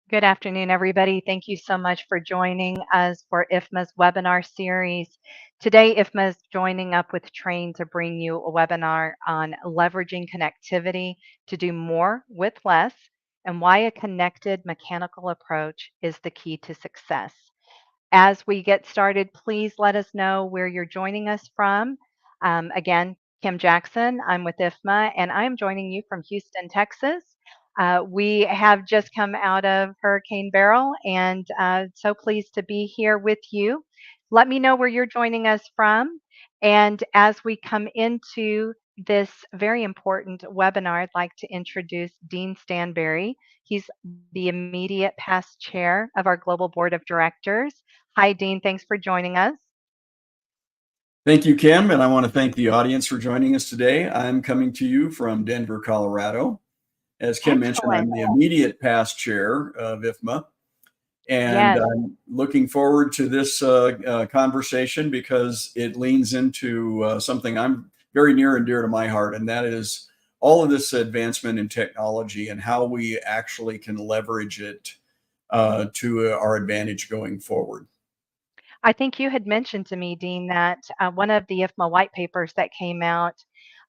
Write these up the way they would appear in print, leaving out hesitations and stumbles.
Good afternoon, everybody. Thank you so much for joining us for IFMA's webinar series. Today, IFMA is joining up with Train to bring you a webinar on leveraging connectivity to do more with less and why a connected mechanical approach is the key to success. As we get started, please let us know where you're joining us from. Again, Kim Jackson, I'm with IFMA, and I'm joining you from Houston, Texas. We have just come out of Hurricane Beryl, and so pleased to be here with you. Let me know where you're joining us from. And as we come into this very important webinar, I'd like to introduce Dean Stanberry. He's the immediate past chair of our Global Board of Directors. Hi, Dean. Thanks for joining us. Thank you, Kim, and I want to thank the audience for joining us today. I'm coming to you from Denver, Colorado. As Kim mentioned, I'm Excellent. the immediate past chair of IFMA, and Yes, I'm looking forward to this conversation because it leans into something I'm very near and dear to my heart, and that is all of this advancement in technology and how we actually can leverage it to our advantage going forward. I think you had mentioned to me, Dean, that one of the IFMA white papers that came out,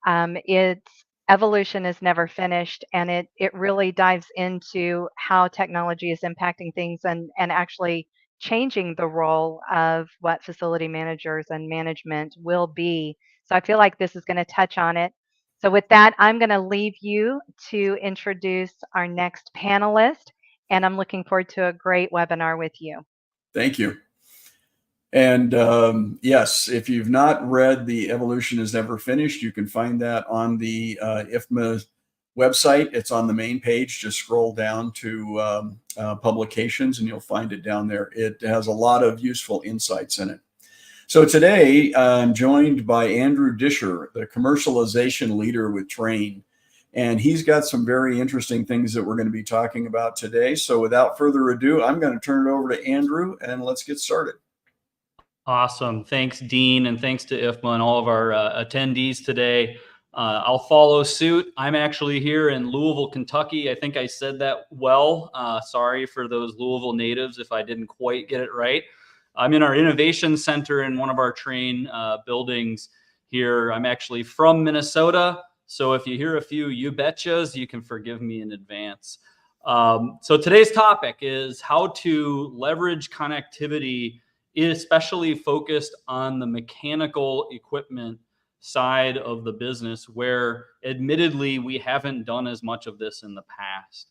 it's evolution is never finished, and it really dives into how technology is impacting things and actually changing the role of what facility managers and management will be. So I feel like this is going to touch on it. So with that, I'm going to leave you to introduce our next panelist, and I'm looking forward to a great webinar with you. Thank you. And yes, if you've not read The Evolution is Never Finished, you can find that on the IFMA website. It's on the main page. Just scroll down to publications and you'll find it down there. It has a lot of useful insights in it. So today I'm joined by Andrew Disher, the commercialization leader with Train. And he's got some very interesting things that we're going to be talking about today. So without further ado, I'm going to turn it over to Andrew and let's get started. Awesome. Thanks, Dean, and thanks to IFMA and all of our attendees today. I'll follow suit. I'm actually here in Louisville, Kentucky. I think I said that well. Sorry for those Louisville natives if I didn't quite get it right. I'm in our innovation center in one of our Train buildings here. I'm actually from Minnesota, so if you hear a few you betchas, you can forgive me in advance. So today's topic is how to leverage connectivity, especially focused on the mechanical equipment side of the business, where admittedly we haven't done as much of this in the past.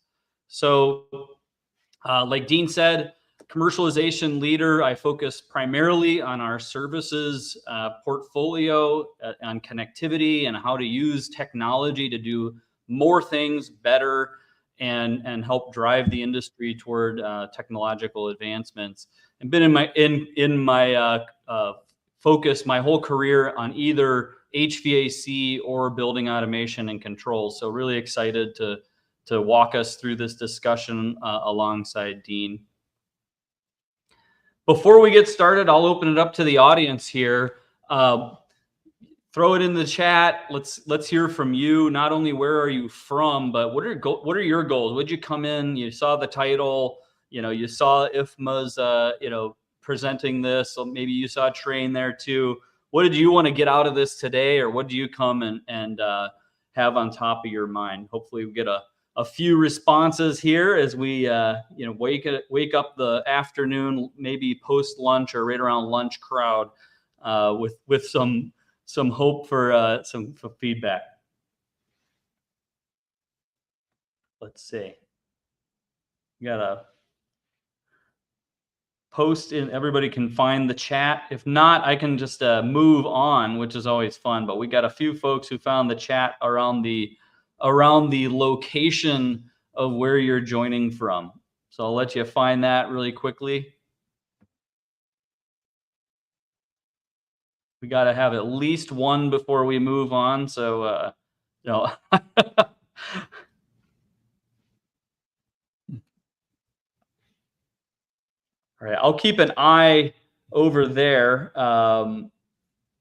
So like Dean said, commercialization leader, I focus primarily on our services portfolio, on connectivity and how to use technology to do more things better and help drive the industry toward technological advancements. And been in my focus my whole career on either HVAC or building automation and control. So really excited to walk us through this discussion alongside Dean. Before we get started, I'll open it up to the audience here. Throw it in the chat. Let's hear from you. Not only where are you from, but what are your goals? Would you come in? You saw the title. You saw IFMA's, presenting this. So maybe you saw Train there too. What did you want to get out of this today, or what do you come and have on top of your mind? Hopefully, we get a few responses here as we wake up the afternoon, maybe post lunch or right around lunch crowd, with some hope for some feedback. Let's see. We got a post in. Everybody can find the chat. If not, I can just move on, which is always fun. But we got a few folks who found the chat around the location of where you're joining from. So I'll let you find that really quickly. We got to have at least one before we move on. So, All right, I'll keep an eye over there.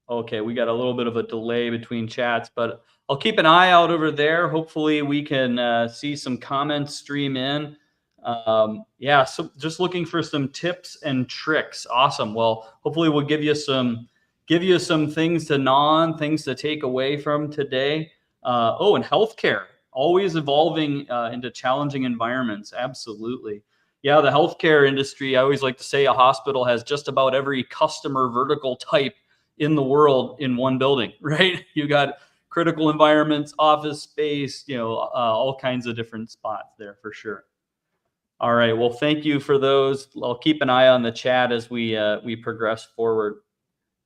Okay, we got a little bit of a delay between chats, but I'll keep an eye out over there. Hopefully we can see some comments stream in. Yeah, so just looking for some tips and tricks. Awesome. Well, hopefully we'll give you some things to gnaw on, things to take away from today. And healthcare, always evolving into challenging environments. Absolutely. Yeah, the healthcare industry, I always like to say a hospital has just about every customer vertical type in the world in one building, right? You got critical environments, office space, all kinds of different spots there for sure. All right. Well, thank you for those. I'll keep an eye on the chat as we progress forward.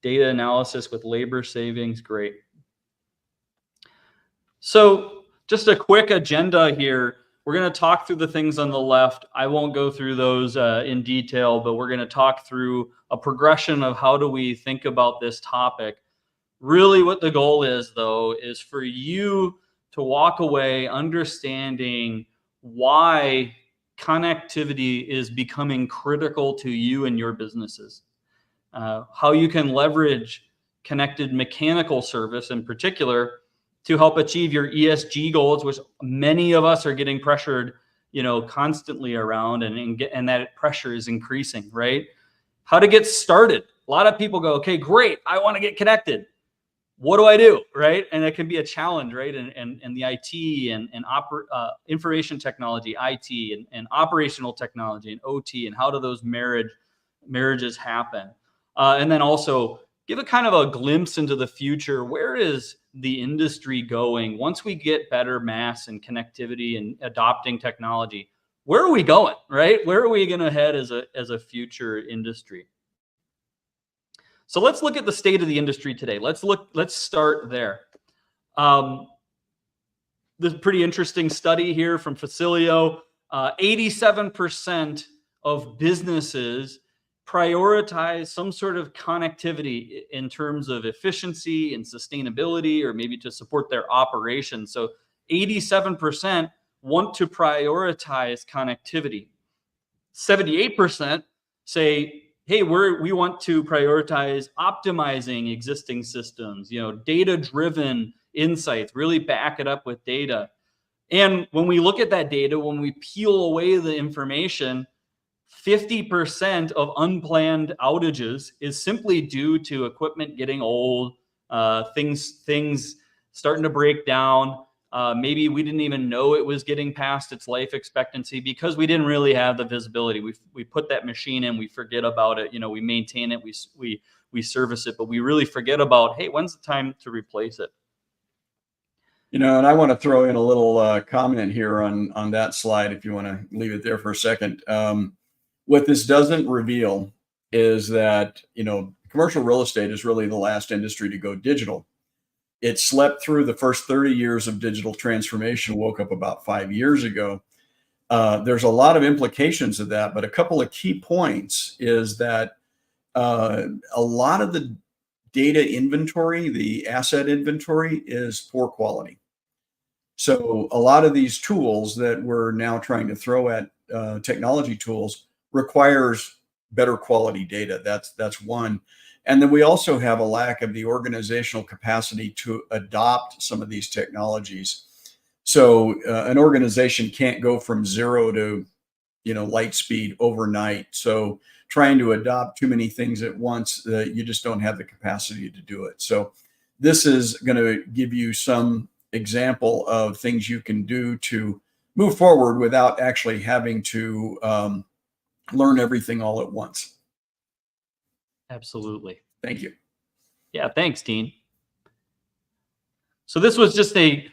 Data analysis with labor savings, great. So just a quick agenda here. We're going to talk through the things on the left. I won't go through those in detail, but we're going to talk through a progression of how do we think about this topic. Really what the goal is, though, is for you to walk away understanding why connectivity is becoming critical to you and your businesses. How you can leverage connected mechanical service in particular to help achieve your ESG goals, which many of us are getting pressured, constantly around, and that pressure is increasing, right? How to get started. A lot of people go, okay, great, I want to get connected. What do I do, right? And it can be a challenge, right? And the IT and information technology, IT and operational technology and OT, and how do those marriages happen? And then also give a kind of a glimpse into the future. Where is the industry going once we get better mass and connectivity and adopting technology? Where are we going, right? Where are we going to head as a future industry? So let's look at the state of the industry today. Let's start there. This pretty interesting study here from Facilio. 87% of businesses prioritize some sort of connectivity in terms of efficiency and sustainability, or maybe to support their operations. So 87% want to prioritize connectivity. 78% say, hey, we want to prioritize optimizing existing systems, data-driven insights, really back it up with data. And when we look at that data, when we peel away the information, 50% of unplanned outages is simply due to equipment getting old, things starting to break down. Maybe we didn't even know it was getting past its life expectancy because we didn't really have the visibility. We put that machine in, we forget about it. We maintain it, we service it, but we really forget about, hey, when's the time to replace it? And I want to throw in a little comment here on that slide, if you want to leave it there for a second. What this doesn't reveal is that, commercial real estate is really the last industry to go digital. It slept through the first 30 years of digital transformation, woke up about 5 years ago. There's a lot of implications of that, but a couple of key points is that a lot of the data inventory, the asset inventory, is poor quality. So a lot of these tools that we're now trying to throw at technology tools requires better quality data. That's one. And then we also have a lack of the organizational capacity to adopt some of these technologies. So an organization can't go from zero to, light speed overnight. So trying to adopt too many things at once, you just don't have the capacity to do it. So this is going to give you some example of things you can do to move forward without actually having to learn everything all at once. Absolutely. Thank you. Yeah, thanks, Dean. So this was just a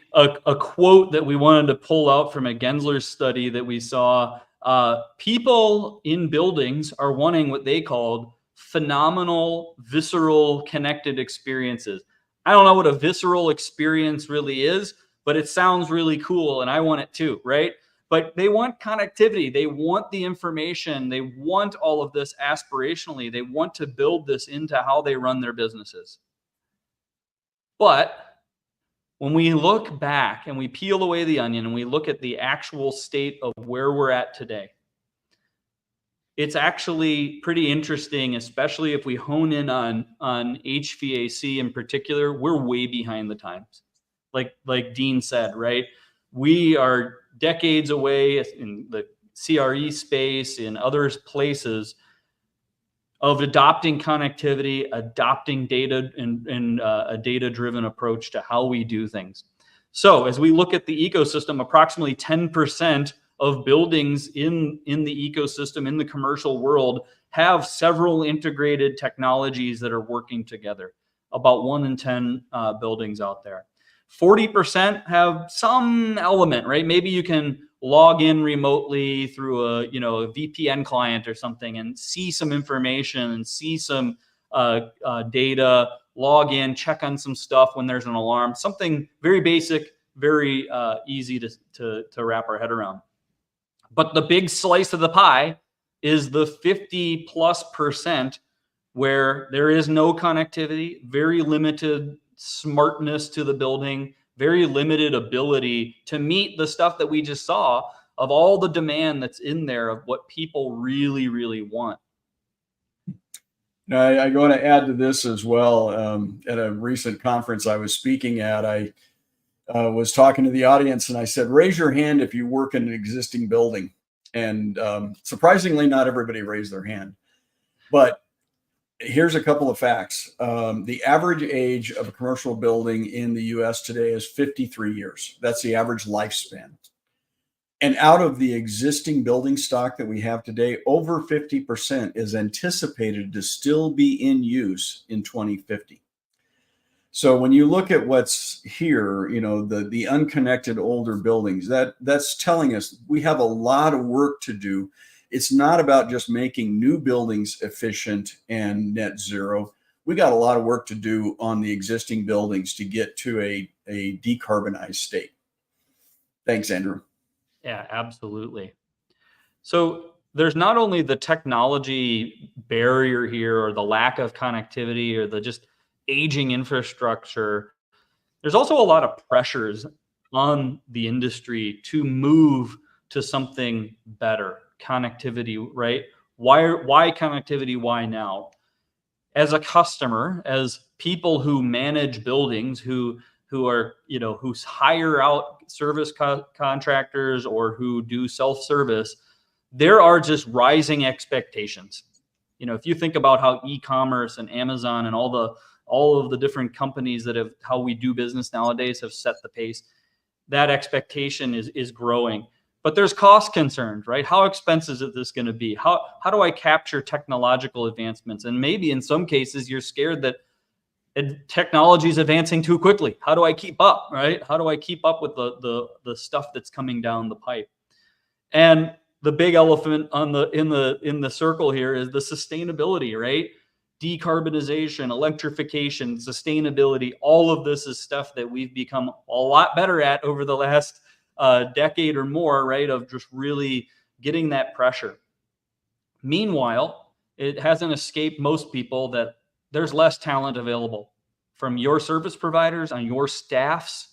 quote that we wanted to pull out from a Gensler study that we saw. People in buildings are wanting what they called phenomenal, visceral, connected experiences. I don't know what a visceral experience really is, but it sounds really cool, and I want it too, right? But they want connectivity. They want the information. They want all of this aspirationally. They want to build this into how they run their businesses. But when we look back and we peel away the onion and we look at the actual state of where we're at today, it's actually pretty interesting, especially if we hone in on HVAC in particular. We're way behind the times. Like Dean said, right? We are decades away in the CRE space, in other places, of adopting connectivity, adopting data, and a data-driven approach to how we do things. So as we look at the ecosystem, approximately 10% of buildings in the ecosystem, in the commercial world, have several integrated technologies that are working together. About 1 in 10 buildings out there. 40% have some element, right? Maybe you can log in remotely through a VPN client or something and see some information and see some data, log in, check on some stuff when there's an alarm, something very basic, very easy to wrap our head around. But the big slice of the pie is the 50+% where there is no connectivity, very limited smartness to the building, very limited ability to meet the stuff that we just saw of all the demand that's in there of what people really, really want. Now, I want to add to this as well. At a recent conference I was speaking at, I was talking to the audience and I said, raise your hand if you work in an existing building. And surprisingly, not everybody raised their hand. But here's a couple of facts. The average age of a commercial building in the US today is 53 years. That's the average lifespan. And out of the existing building stock that we have today, over 50% is anticipated to still be in use in 2050. So when you look at what's here, the unconnected older buildings, that's telling us we have a lot of work to do. It's not about just making new buildings efficient and net zero. We got a lot of work to do on the existing buildings to get to a decarbonized state. Thanks, Andrew. Yeah, absolutely. So there's not only the technology barrier here or the lack of connectivity or the just aging infrastructure, there's also a lot of pressures on the industry to move to something better. Connectivity, right? Why connectivity? Why now? As a customer, as people who manage buildings, who are, who hire out service contractors or who do self-service, there are just rising expectations. If you think about how e-commerce and Amazon and all of the different companies that have how we do business nowadays have set the pace, that expectation is growing. But there's cost concerns, right? How expensive is this going to be? How do I capture technological advancements? And maybe in some cases you're scared that technology is advancing too quickly. How do I keep up, right? How do I keep up with the stuff that's coming down the pipe? And the big elephant in the circle here is the sustainability, right? Decarbonization, electrification, sustainability, all of this is stuff that we've become a lot better at over the last decade or more, right? Of just really getting that pressure. Meanwhile, it hasn't escaped most people that there's less talent available from your service providers on your staffs.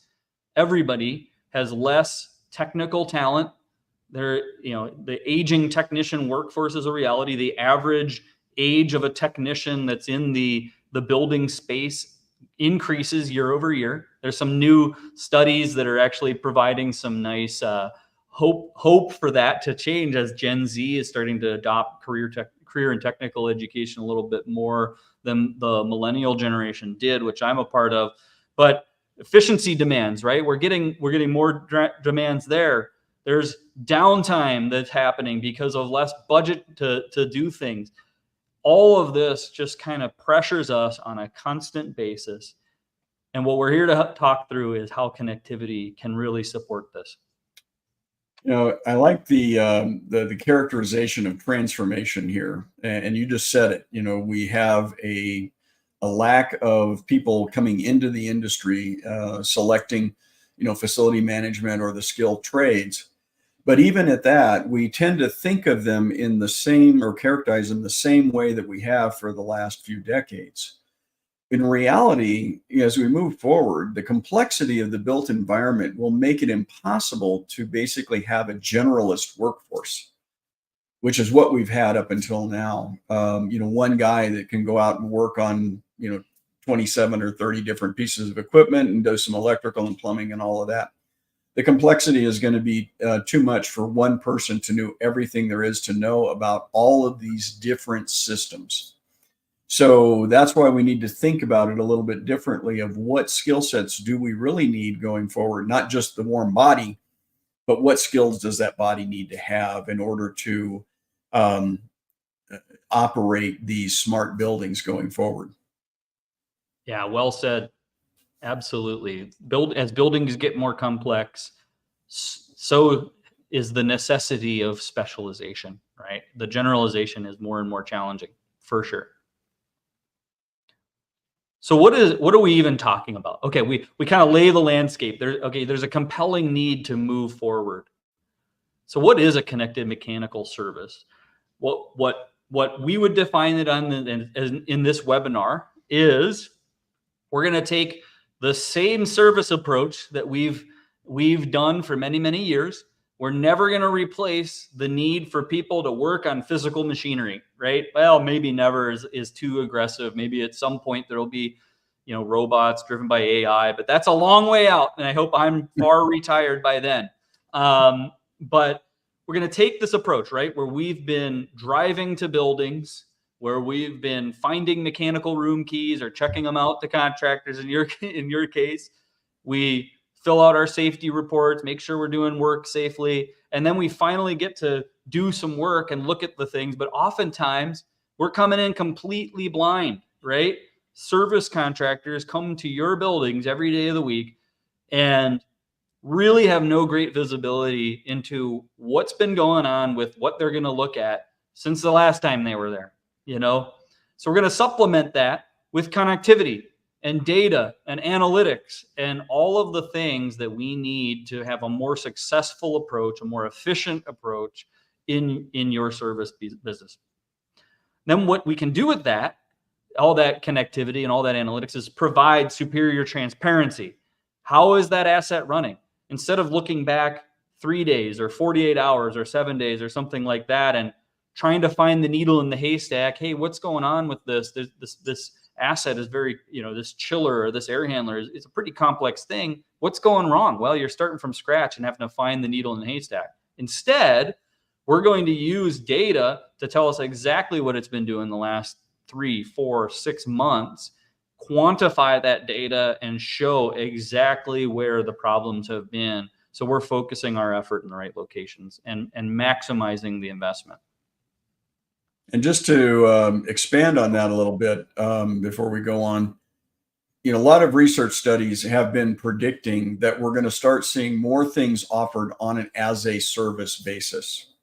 Everybody has less technical talent. The aging technician workforce is a reality. The average age of a technician that's in the building space increases year over year. There's some new studies that are actually providing some nice hope for that to change as Gen Z is starting to adopt career and technical education a little bit more than the millennial generation did, which I'm a part of. But efficiency demands, right? We're getting more demands there. There's downtime that's happening because of less budget to do things. All of this just kind of pressures us on a constant basis. And what we're here to talk through is how connectivity can really support this. I like the characterization of transformation here, and you just said it. We have a lack of people coming into the industry, selecting, facility management or the skilled trades. But even at that, we tend to think of them in the same, or characterize them the same way that we have for the last few decades. In reality, as we move forward, the complexity of the built environment will make it impossible to basically have a generalist workforce, which is what we've had up until now. One guy that can go out and work on, 27 or 30 different pieces of equipment and do some electrical and plumbing and all of that. the complexity is going to be too much for one person to know everything there is to know about all of these different systems. So that's why we need to think about it a little bit differently of what skill sets do we really need going forward, not just the warm body, but what skills does that body need to have in order to um, operate these smart buildings going forward. Yeah, well said. Absolutely. As buildings get more complex, so is the necessity of specialization, right? The generalization is more and more challenging, for sure. So what are we even talking about? Okay, we kind of lay the landscape. There's a compelling need to move forward. So what is a connected mechanical service? What we would define it in this webinar is we're going to take the same service approach that we've done for many, many years. We're never going to replace the need for people to work on physical machinery, right? Well, maybe never is too aggressive. Maybe at some point there'll be, robots driven by AI, but that's a long way out. And I hope I'm far retired by then. But we're going to take this approach, right? Where we've been driving to buildings, where we've been finding mechanical room keys or checking them out to contractors. In your case, we fill out our safety reports, make sure we're doing work safely, and then we finally get to do some work and look at the things. But oftentimes we're coming in completely blind, right? Service contractors come to your buildings every day of the week and really have no great visibility into what's been going on with what they're going to look at since the last time they were there. So we're going to supplement that with connectivity and data and analytics and all of the things that we need to have a more successful approach, a more efficient approach in your service business. Then what we can do with that, all that connectivity and all that analytics, is provide superior transparency. How is that asset running? Instead of looking back 3 days or 48 hours or 7 days or something like that and trying to find the needle in the haystack. Hey, what's going on with this? This asset is very, this chiller or this air handler is a pretty complex thing. What's going wrong? Well, you're starting from scratch and having to find the needle in the haystack. Instead, we're going to use data to tell us exactly what it's been doing the last 3, 4, 6 months, quantify that data and show exactly where the problems have been. So we're focusing our effort in the right locations and maximizing the investment. And just to expand on that a little bit before we go on, a lot of research studies have been predicting that we're going to start seeing more things offered on an as a service basis.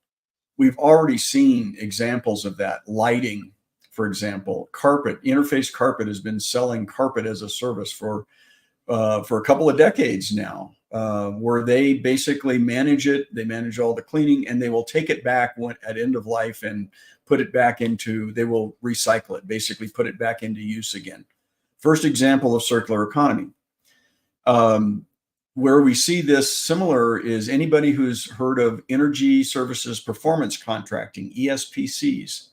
We've already seen examples of that. Lighting, for example, carpet, Interface Carpet has been selling carpet as a service for a couple of decades now, where they basically manage it. They manage all the cleaning, and they will take it back at end of life and put it back they will recycle it, basically put it back into use again. First example of circular economy. Where we see this similar is anybody who's heard of energy services performance contracting, ESPCs.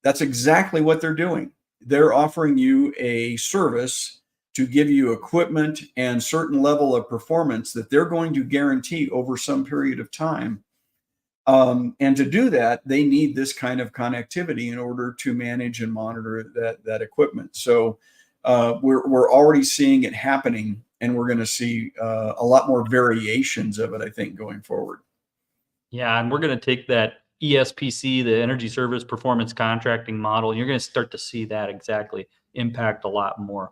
That's exactly what they're doing. They're offering you a service to give you equipment and certain level of performance that they're going to guarantee over some period of time. And to do that, they need this kind of connectivity in order to manage and monitor that equipment. So we're already seeing it happening, and we're going to see a lot more variations of it, I think, going forward. Yeah, and we're going to take that ESPC, the energy service performance contracting model, and you're going to start to see that exactly impact a lot more.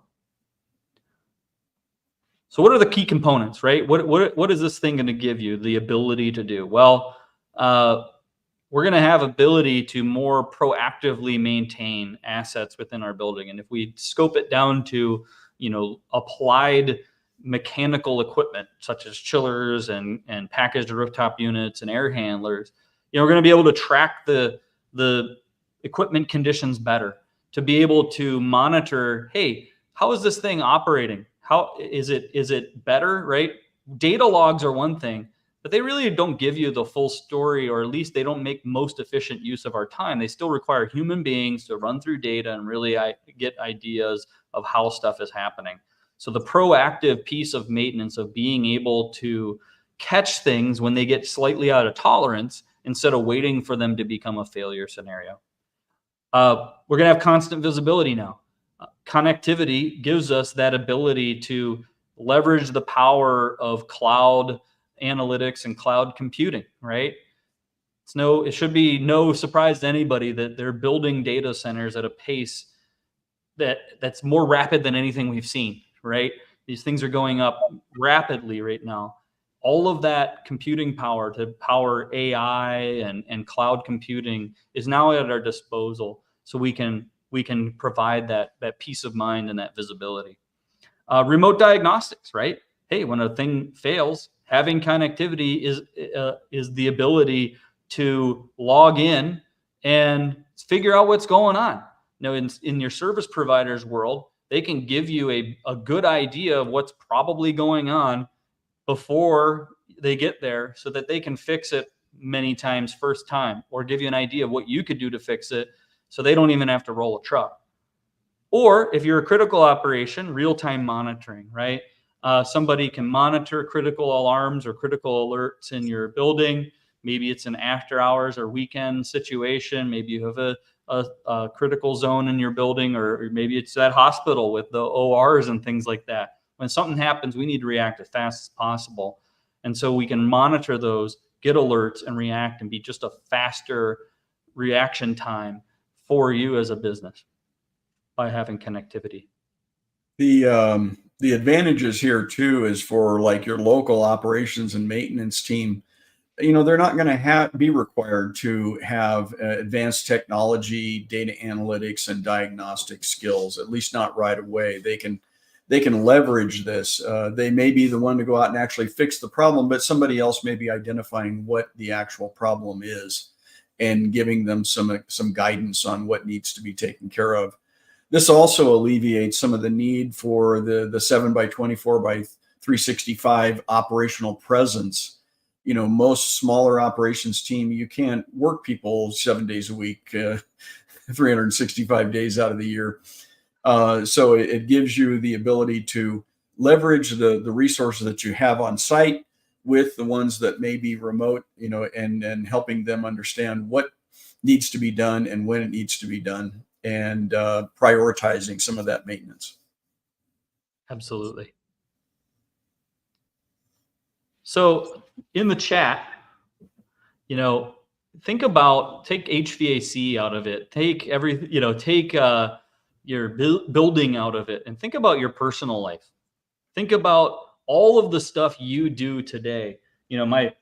So what are the key components, right? What is this thing going to give you the ability to do? Well, we're going to have ability to more proactively maintain assets within our building. And if we scope it down to, applied mechanical equipment, such as chillers and packaged rooftop units and air handlers, we're going to be able to track the equipment conditions better, to be able to monitor, hey, how is this thing operating? How is it better, right? Data logs are one thing, but they really don't give you the full story, or at least they don't make most efficient use of our time. They still require human beings to run through data and really get ideas of how stuff is happening. So the proactive piece of maintenance, of being able to catch things when they get slightly out of tolerance instead of waiting for them to become a failure scenario. We're going to have constant visibility now. Connectivity gives us that ability to leverage the power of cloud analytics and cloud computing, right? It should be no surprise to anybody that they're building data centers at a pace that's more rapid than anything we've seen, right? These things are going up rapidly right now. All of that computing power to power AI and cloud computing is now at our disposal, so we can provide that peace of mind and that visibility. Remote diagnostics, right? Hey, when a thing fails, having connectivity is the ability to log in and figure out what's going on. Now, in your service provider's world, they can give you a good idea of what's probably going on before they get there, so that they can fix it many times first time, or give you an idea of what you could do to fix it, so they don't even have to roll a truck. Or if you're a critical operation, real-time monitoring, right? Somebody can monitor critical alarms or critical alerts in your building. Maybe it's an after hours or weekend situation. Maybe you have a critical zone in your building, or maybe it's that hospital with the ORs and things like that. When something happens, we need to react as fast as possible. And so we can monitor those, get alerts, and react, and be just a faster reaction time for you as a business by having connectivity. The advantages here too is for like your local operations and maintenance team. They're not going to be required to have advanced technology, data analytics, and diagnostic skills, at least not right away. They can leverage this. They may be the one to go out and actually fix the problem, but somebody else may be identifying what the actual problem is and giving them some guidance on what needs to be taken care of. This also alleviates some of the need for the 7 by 24 by 365 operational presence. Most smaller operations team, you can't work people 7 days a week, 365 days out of the year. So it gives you the ability to leverage the resources that you have on site with the ones that may be remote, and helping them understand what needs to be done and when it needs to be done, and prioritizing some of that maintenance. Absolutely. So in the chat, take HVAC out of it, take your building out of it, and think about your personal life. Think about all of the stuff you do today. I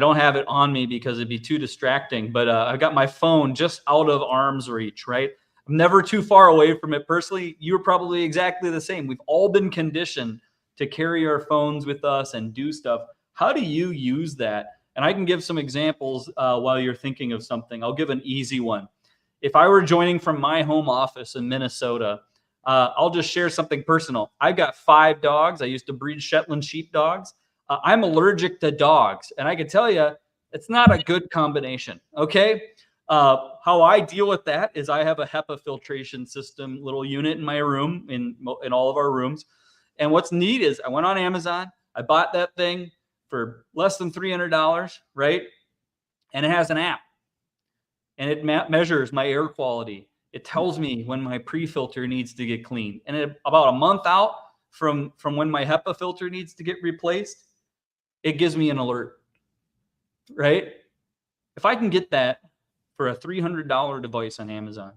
don't have it on me because it'd be too distracting, but I've got my phone just out of arm's reach, right? I'm never too far away from it personally. You're probably exactly the same. We've all been conditioned to carry our phones with us and do stuff. How do you use that? And I can give some examples while you're thinking of something. I'll give an easy one. If I were joining from my home office in Minnesota, I'll just share something personal. I've got 5 dogs. I used to breed Shetland sheepdogs. I'm allergic to dogs, and I can tell you it's not a good combination, okay? How I deal with that is I have a HEPA filtration system little unit in my room, in all of our rooms. And what's neat is I went on Amazon. I bought that thing for less than $300, right? And it has an app, and it measures my air quality. It tells me when my pre-filter needs to get cleaned. And about a month out from when my HEPA filter needs to get replaced, it gives me an alert, right? If I can get that for a $300 device on Amazon,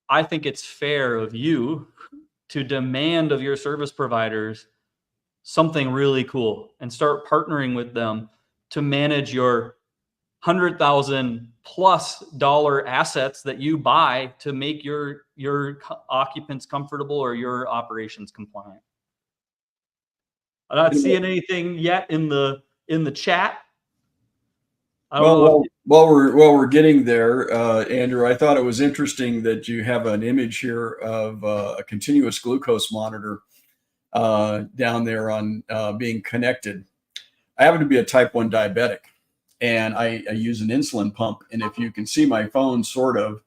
I think it's fair of you to demand of your service providers something really cool and start partnering with them to manage your $100,000+ assets that you buy to make your occupants comfortable or your operations compliant. I'm not seeing anything yet in the chat. While we're getting there, Andrew, I thought it was interesting that you have an image here of a continuous glucose monitor down there on being connected. I happen to be a type 1 diabetic, and I use an insulin pump. And if you can see my phone, sort of,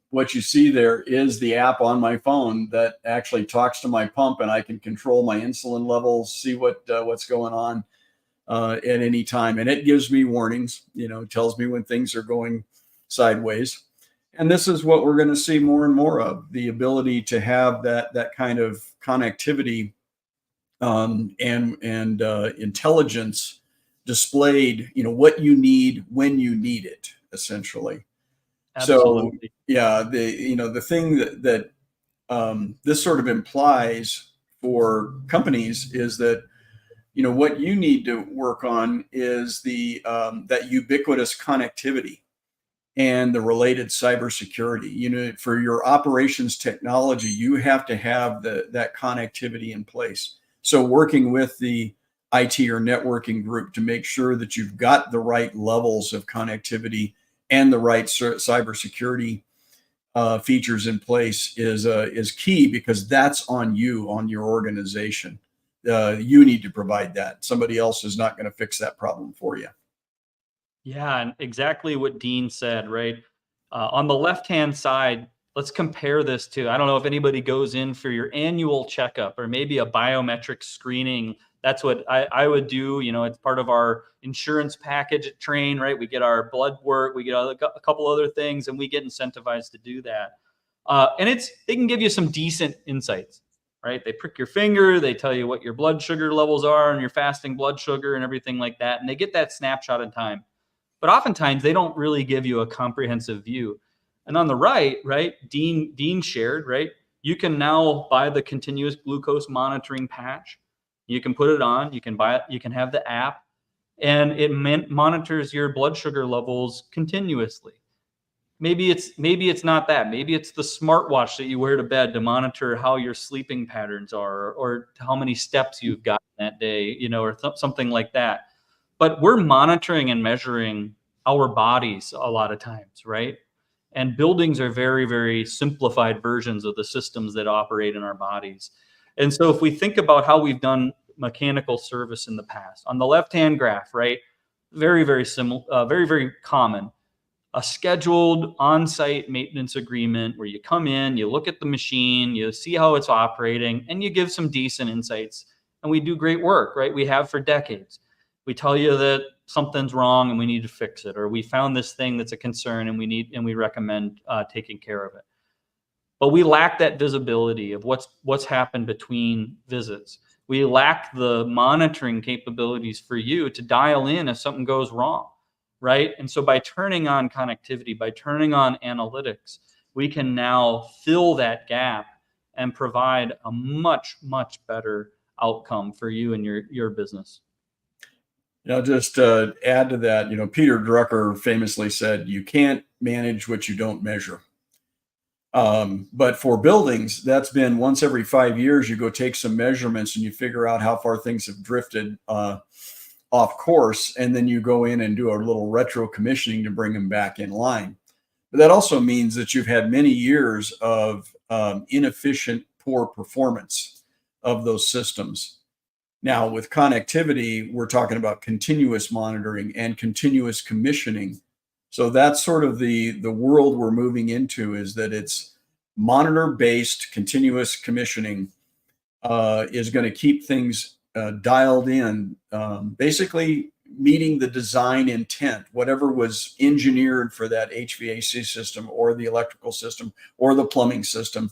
what you see there is the app on my phone that actually talks to my pump, and I can control my insulin levels, see what's going on at any time. And it gives me warnings, tells me when things are going sideways. And this is what we're going to see more and more of, the ability to have that kind of connectivity and intelligence displayed, what you need when you need it, essentially. Absolutely. So yeah, the thing that this sort of implies for companies is that, what you need to work on is that ubiquitous connectivity and the related cybersecurity. For your operations technology, you have to have that connectivity in place. So working with the IT or networking group to make sure that you've got the right levels of connectivity and the right cybersecurity features in place is key, because that's on you, on your organization. You need to provide that. Somebody else is not going to fix that problem for you. Yeah, and exactly what Dean said, right? On the left-hand side, let's compare this to, I don't know if anybody goes in for your annual checkup or maybe a biometric screening. That's what I would do. It's part of our insurance package at Train, right? We get our blood work, we get a couple other things, and we get incentivized to do that. And they can give you some decent insights, right? They prick your finger, they tell you what your blood sugar levels are and your fasting blood sugar and everything like that. And they get that snapshot in time. But oftentimes they don't really give you a comprehensive view. And on the right, Dean shared, right? You can now buy the continuous glucose monitoring patch. You can put it on, you can buy it, you can have the app, and it monitors your blood sugar levels continuously. Maybe it's not that. Maybe it's the smartwatch that you wear to bed to monitor how your sleeping patterns are, or how many steps you've gotten that day, or something like that. But we're monitoring and measuring our bodies a lot of times, right? And buildings are very, very simplified versions of the systems that operate in our bodies. And so if we think about how we've done mechanical service in the past, on the left-hand graph, right? Very, very similar, very, very common. A scheduled on-site maintenance agreement where you come in, you look at the machine, you see how it's operating, and you give some decent insights. And we do great work, right? We have for decades. We tell you that something's wrong and we need to fix it, or we found this thing that's a concern and we recommend taking care of it. But we lack that visibility of what's happened between visits. We lack the monitoring capabilities for you to dial in if something goes wrong, right? And so by turning on connectivity, by turning on analytics, we can now fill that gap and provide a much, much better outcome for you and your business. Just add to that, Peter Drucker famously said, you can't manage what you don't measure. But for buildings, that's been once every 5 years, you go take some measurements and you figure out how far things have drifted off course. And then you go in and do a little retro commissioning to bring them back in line. But that also means that you've had many years of inefficient, poor performance of those systems. Now, with connectivity, we're talking about continuous monitoring and continuous commissioning. So that's sort of the world we're moving into, is that it's monitor-based continuous commissioning is going to keep things dialed in, basically meeting the design intent, whatever was engineered for that HVAC system or the electrical system or the plumbing system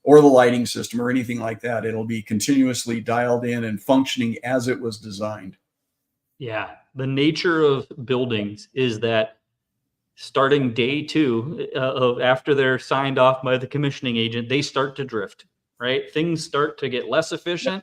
or the lighting system or anything like that. It'll be continuously dialed in and functioning as it was designed. Yeah, the nature of buildings is that starting day 2 of after they're signed off by the commissioning agent, they start to drift, right? Things start to get less efficient,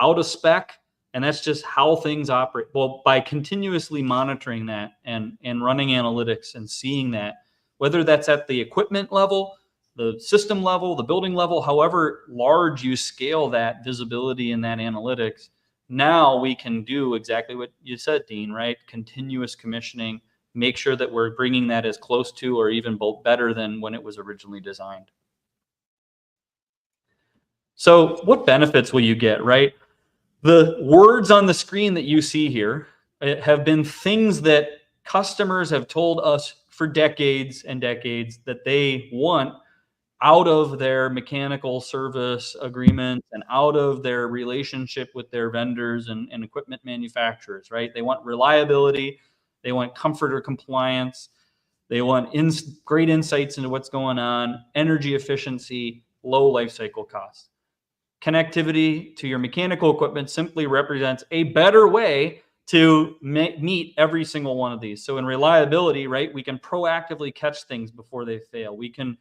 out of spec, and that's just how things operate. Well, by continuously monitoring that and running analytics and seeing that, whether that's at the equipment level, the system level, the building level, however large you scale that visibility and that analytics, now we can do exactly what you said, Dean, right? Continuous commissioning, make sure that we're bringing that as close to or even better than when it was originally designed. So what benefits will you get, right? The words on the screen that you see here have been things that customers have told us for decades and decades that they want out of their mechanical service agreements and out of their relationship with their vendors and equipment manufacturers, right? They want reliability, they want comfort or compliance, they want great insights into what's going on, energy efficiency, low life cycle costs. Connectivity to your mechanical equipment simply represents a better way to meet every single one of these. So in reliability, right, we can proactively catch things before they fail. We can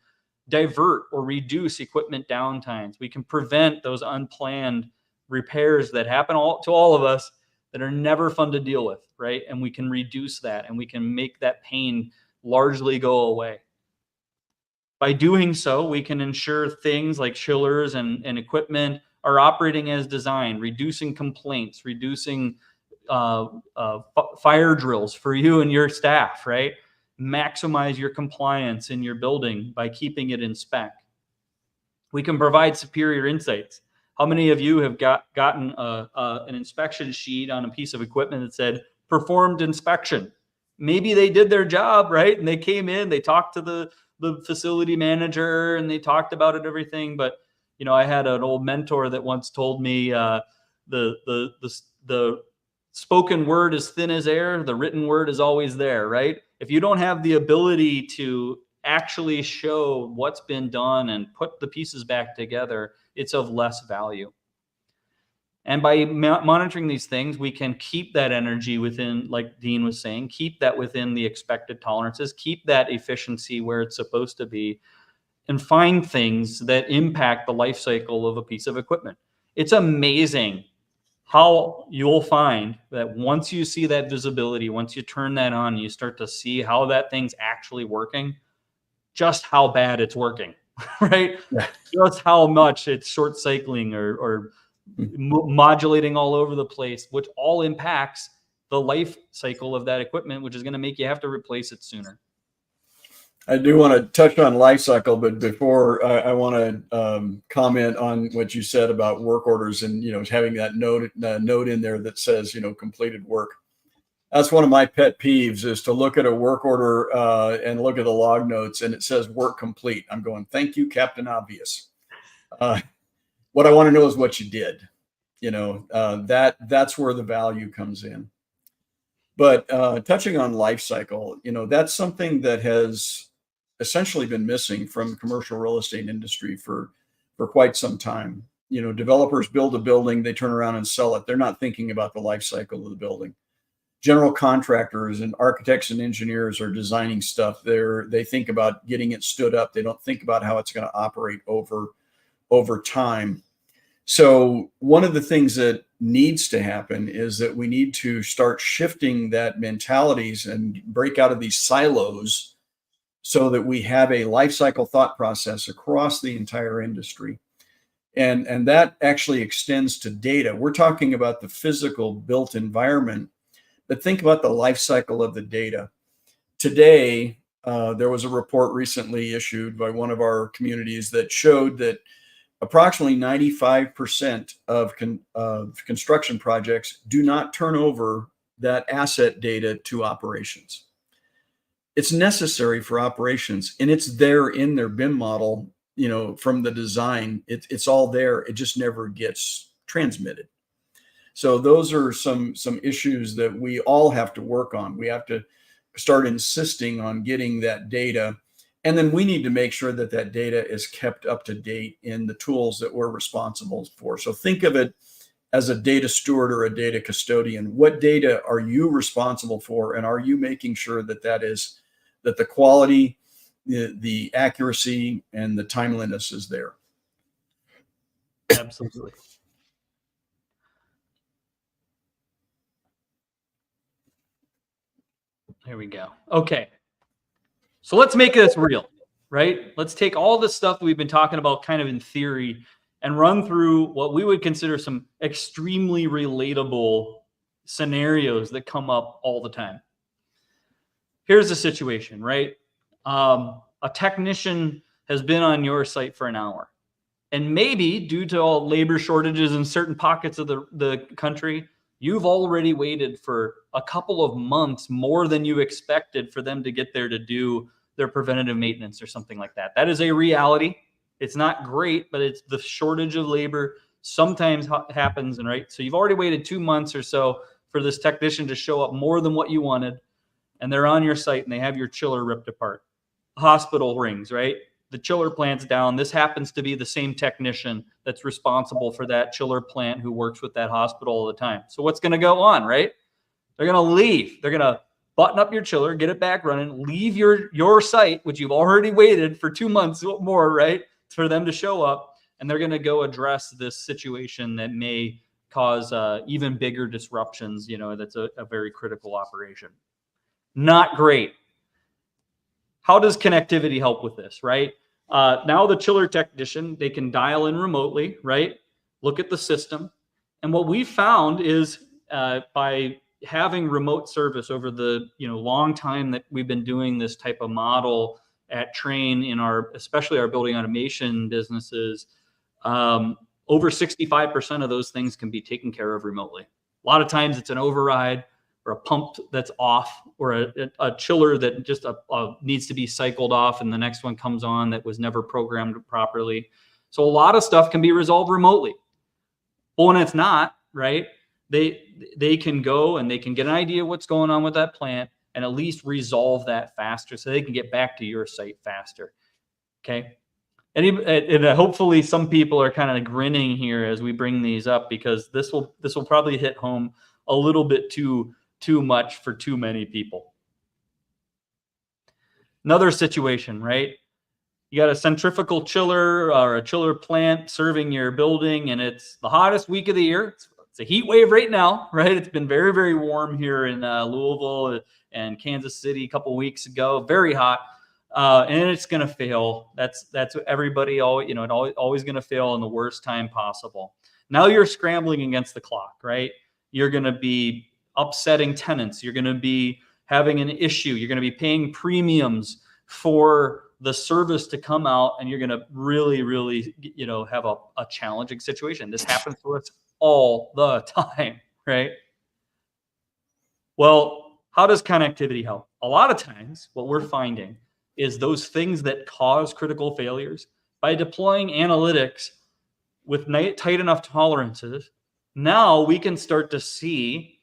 divert or reduce equipment downtimes. We can prevent those unplanned repairs that happen to all of us that are never fun to deal with, right? And we can reduce that, and we can make that pain largely go away. By doing so, we can ensure things like chillers and equipment are operating as designed, reducing complaints, reducing fire drills for you and your staff, right? Maximize your compliance in your building by keeping it in spec. We can provide superior insights. How many of you have gotten an inspection sheet on a piece of equipment that said performed inspection? Maybe they did their job, right? And they came in, they talked to the facility manager and they talked about it, everything. But, you know, I had an old mentor that once told me the spoken word is thin as air, the written word is always there, right? If you don't have the ability to actually show what's been done and put the pieces back together, it's of less value. And by monitoring these things, we can keep that energy within, like Dean was saying, keep that within the expected tolerances, keep that efficiency where it's supposed to be, and find things that impact the life cycle of a piece of equipment. It's amazing how you'll find that once you see that visibility, once you turn that on, you start to see how that thing's actually working, just how bad it's working, right? Yeah. Just how much it's short cycling or modulating all over the place, which all impacts the life cycle of that equipment, which is going to make you have to replace it sooner. I do want to touch on life cycle, but before I want to comment on what you said about work orders and, you know, having that note in there that says, you know, completed work. That's one of my pet peeves, is to look at a work order and look at the log notes and it says work complete. I'm going, thank you, Captain Obvious. What I want to know is what you did. You know, that's where the value comes in. But touching on life cycle, you know, that's something that has essentially been missing from the commercial real estate industry for quite some time. You know, developers build a building, they turn around and sell it. They're not thinking about the life cycle of the building. General contractors and architects and engineers are designing stuff. They think about getting it stood up. They don't think about how it's going to operate over time. So one of the things that needs to happen is that we need to start shifting that mentalities and break out of these silos so that we have a life cycle thought process across the entire industry. And that actually extends to data. We're talking about the physical built environment, but think about the life cycle of the data. Today, there was a report recently issued by one of our communities that showed that approximately 95% of construction projects do not turn over that asset data to operations. It's necessary for operations, and it's there in their BIM model, you know, from the design. It's all there. It just never gets transmitted. So those are some issues that we all have to work on. We have to start insisting on getting that data. And then we need to make sure that that data is kept up to date in the tools that we're responsible for. So think of it as a data steward or a data custodian. What data are you responsible for? And are you making sure that that the quality, the accuracy, and the timeliness is there? Absolutely. There we go. Okay. So let's make this real, right? Let's take all the stuff that we've been talking about kind of in theory and run through what we would consider some extremely relatable scenarios that come up all the time. Here's the situation, right? A technician has been on your site for an hour. And maybe due to all labor shortages in certain pockets of the country, You've already waited for a couple of months more than you expected for them to get there to do their preventative maintenance or something like that. That is a reality. It's not great, but it's the shortage of labor sometimes happens. And right, so you've already waited 2 months or so for this technician to show up more than what you wanted, and they're on your site and they have your chiller ripped apart. Hospital rings, right? The chiller plant's down. This happens to be the same technician that's responsible for that chiller plant who works with that hospital all the time. So what's going to go on, right? They're going to leave. They're going to button up your chiller, get it back running, leave your site, which you've already waited for 2 months or more, right, for them to show up, and they're going to go address this situation that may cause even bigger disruptions. That's a very critical operation. Not great. How does connectivity help with this, right? Now the chiller technician, they can dial in remotely, right? Look at the system. And what we found is by having remote service over the long time that we've been doing this type of model at Trane in especially our building automation businesses, over 65% of those things can be taken care of remotely. A lot of times it's an override or a pump that's off, or a chiller that just needs to be cycled off and the next one comes on that was never programmed properly. So a lot of stuff can be resolved remotely. But when it's not, right, they can go and they can get an idea of what's going on with that plant and at least resolve that faster so they can get back to your site faster. Okay. And hopefully some people are kind of grinning here as we bring these up, because this will probably hit home a little bit too much for too many people. Another situation, right? You got a centrifugal chiller or a chiller plant serving your building, and it's the hottest week of the year. It's a heat wave right now, right? It's been very, very warm here in Louisville and Kansas City a couple weeks ago. Very hot, and it's going to fail. That's everybody. Always going to fail in the worst time possible. Now you're scrambling against the clock, right? You're going to be upsetting tenants. You're going to be having an issue. You're going to be paying premiums for the service to come out, and you're going to really, really, have a challenging situation. This happens to us all the time, right? Well, how does connectivity help? A lot of times what we're finding is those things that cause critical failures, by deploying analytics with tight enough tolerances, now we can start to see,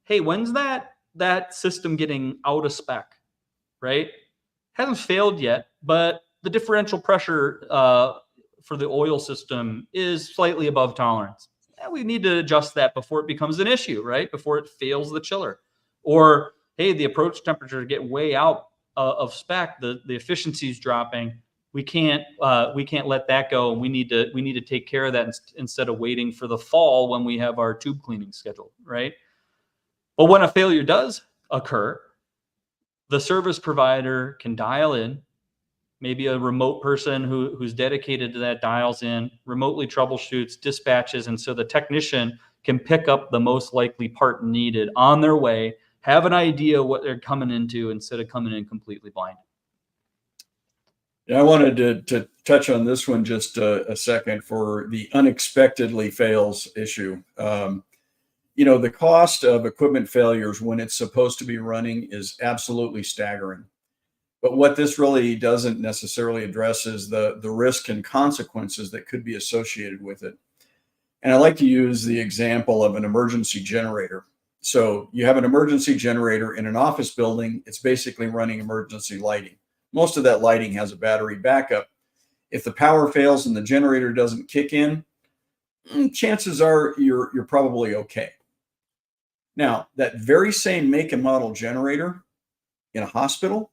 hey, when's that system getting out of spec, right? Hasn't failed yet, but the differential pressure for the oil system is slightly above tolerance. And we need to adjust that before it becomes an issue, right? Before it fails the chiller. Or, hey, the approach temperature get way out of spec, the efficiency is dropping. We can't let that go. We need to take care of that instead of waiting for the fall when we have our tube cleaning scheduled, right? But when a failure does occur, the service provider can dial in. Maybe a remote person who's dedicated to that dials in, remotely troubleshoots, dispatches, and so the technician can pick up the most likely part needed on their way, have an idea what they're coming into instead of coming in completely blind. Yeah, I wanted to touch on this one just a second for the unexpectedly fails issue. The cost of equipment failures when it's supposed to be running is absolutely staggering. But what this really doesn't necessarily address is the risk and consequences that could be associated with it. And I like to use the example of an emergency generator. So you have an emergency generator in an office building. It's basically running emergency lighting. Most of that lighting has a battery backup. If the power fails and the generator doesn't kick in, chances are you're probably okay. Now, that very same make and model generator in a hospital,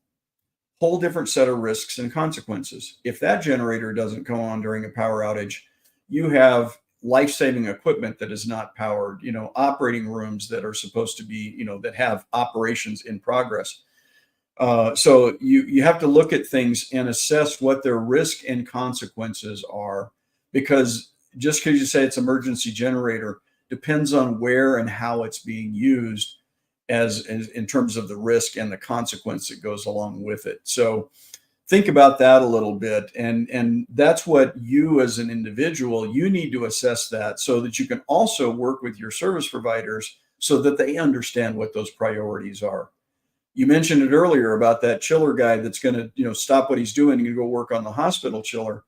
whole different set of risks and consequences. If that generator doesn't come on during a power outage, you have life-saving equipment that is not powered, operating rooms that are supposed to be, that have operations in progress. So you have to look at things and assess what their risk and consequences are, because just because you say it's emergency generator depends on where and how it's being used as in terms of the risk and the consequence that goes along with it. So think about that a little bit. And that's what you as an individual, you need to assess that so that you can also work with your service providers so that they understand what those priorities are. You mentioned it earlier about that chiller guy that's going to, stop what he's doing and go work on the hospital chiller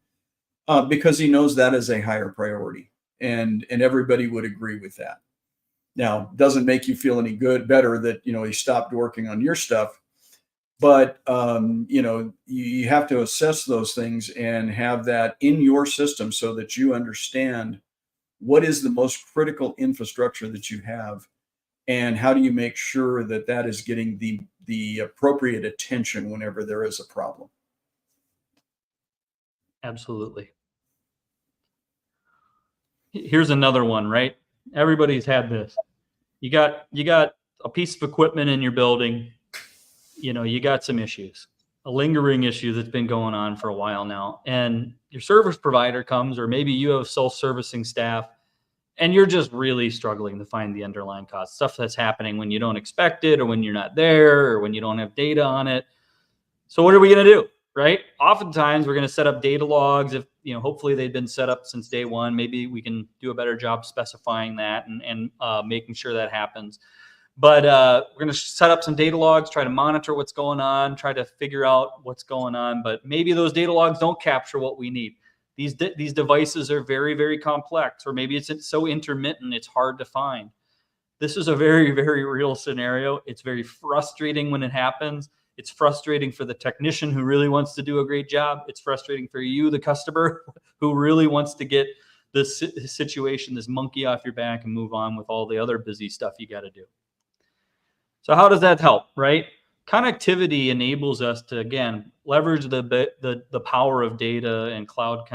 because he knows that is a higher priority, and everybody would agree with that. Now, doesn't make you feel any better that he stopped working on your stuff, but you have to assess those things and have that in your system so that you understand what is the most critical infrastructure that you have, and how do you make sure that that is getting the appropriate attention whenever there is a problem. Absolutely. Here's another one, right? Everybody's had this. You got a piece of equipment in your building. You got some issues, a lingering issue that's been going on for a while now, and your service provider comes, or maybe you have self-servicing staff, and you're just really struggling to find the underlying cause, stuff that's happening when you don't expect it, or when you're not there, or when you don't have data on it. So what are we going to do, right? Oftentimes we're going to set up data logs. If, hopefully they've been set up since day one, maybe we can do a better job specifying that and making sure that happens. But we're going to set up some data logs, try to monitor what's going on, try to figure out what's going on. But maybe those data logs don't capture what we need. These devices are very, very complex, or maybe it's so intermittent it's hard to find. This is a very, very real scenario. It's very frustrating when it happens. It's frustrating for the technician who really wants to do a great job. It's frustrating for you, the customer, who really wants to get this situation, this monkey off your back, and move on with all the other busy stuff you got to do. So how does that help, right? Connectivity enables us to, again, leverage the power of data and cloud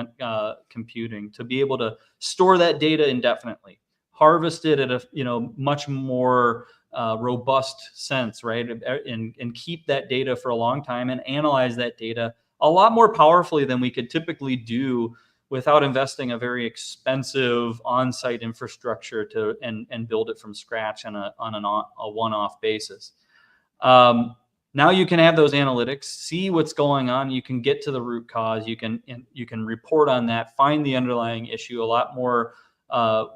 computing to be able to store that data indefinitely, harvest it at a much more robust sense, right? And keep that data for a long time and analyze that data a lot more powerfully than we could typically do without investing a very expensive on-site infrastructure and build it from scratch on a one-off basis. Now you can have those analytics, see what's going on. You can get to the root cause. You can report on that, find the underlying issue a lot more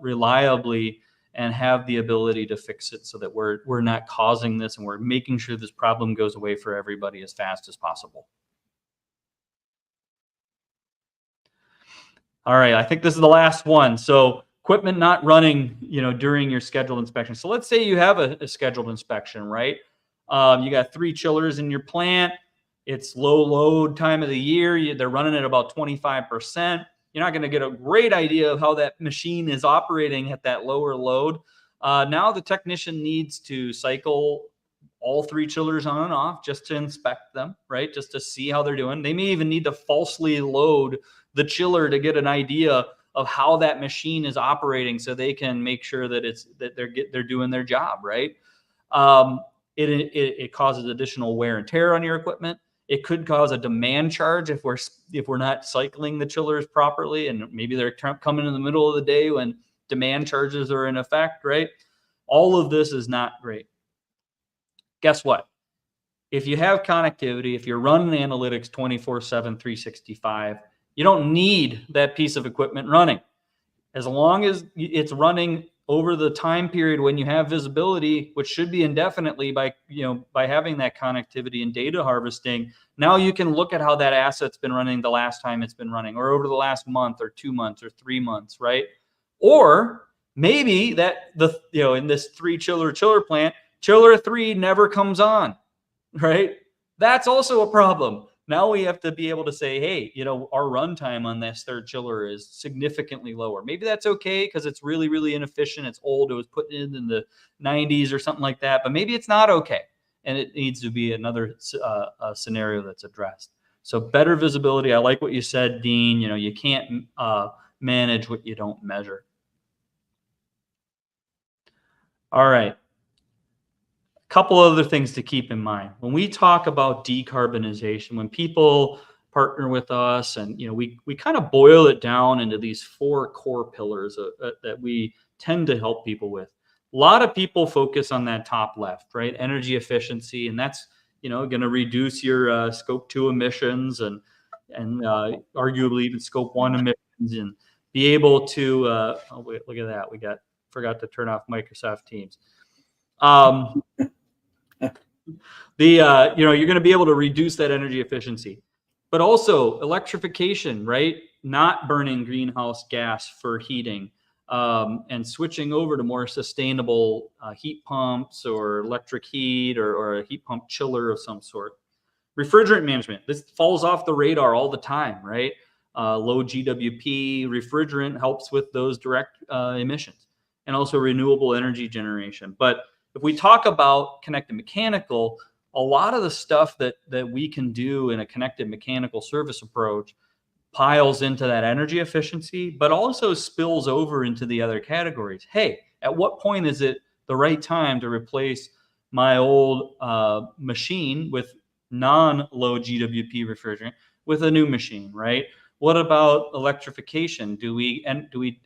reliably, and have the ability to fix it so that we're not causing this, and we're making sure this problem goes away for everybody as fast as possible. All right, I think this is the last one. So equipment not running, during your scheduled inspection. So let's say you have a scheduled inspection, right? You got 3 chillers in your plant. It's low load time of the year. They're running at about 25%. You're not going to get a great idea of how that machine is operating at that lower load. Now the technician needs to cycle all 3 chillers on and off just to inspect them, right? Just to see how they're doing. They may even need to falsely load the chiller to get an idea of how that machine is operating, so they can make sure that they're doing their job, right? It causes additional wear and tear on your equipment. It could cause a demand charge if we're not cycling the chillers properly, and maybe they're coming in the middle of the day when demand charges are in effect, right? All of this is not great. Guess what? If you have connectivity, if you're running analytics 24/7, 365, you don't need that piece of equipment running. As long as it's running over the time period when you have visibility, which should be indefinitely by having that connectivity and data harvesting, now you can look at how that asset's been running the last time it's been running, or over the last month or 2 months or 3 months, right? Or maybe that in this 3 chiller plant, chiller 3 never comes on, right? That's also a problem. Now we have to be able to say, hey, our runtime on this 3rd chiller is significantly lower. Maybe that's okay because it's really, really inefficient. It's old. It was put in the 90s or something like that. But maybe it's not okay, and it needs to be another scenario that's addressed. So better visibility. I like what you said, Dean. You can't manage what you don't measure. All right. Couple other things to keep in mind when we talk about decarbonization. When people partner with us, and we kind of boil it down into these 4 core pillars that we tend to help people with. A lot of people focus on that top left, right? Energy efficiency, and that's going to reduce your scope 2 emissions and arguably even scope 1 emissions, and be able to oh wait, look at that, forgot to turn off Microsoft Teams. You're going to be able to reduce that energy efficiency, but also electrification, right? Not burning greenhouse gas for heating, and switching over to more sustainable heat pumps or electric heat or a heat pump chiller of some sort. Refrigerant management. This falls off the radar all the time, right? Low GWP refrigerant helps with those direct emissions, and also renewable energy generation. But if we talk about connected mechanical, a lot of the stuff that we can do in a connected mechanical service approach piles into that energy efficiency, but also spills over into the other categories. Hey, at what point is it the right time to replace my old machine with non-low GWP refrigerant with a new machine, right? What about electrification? Do we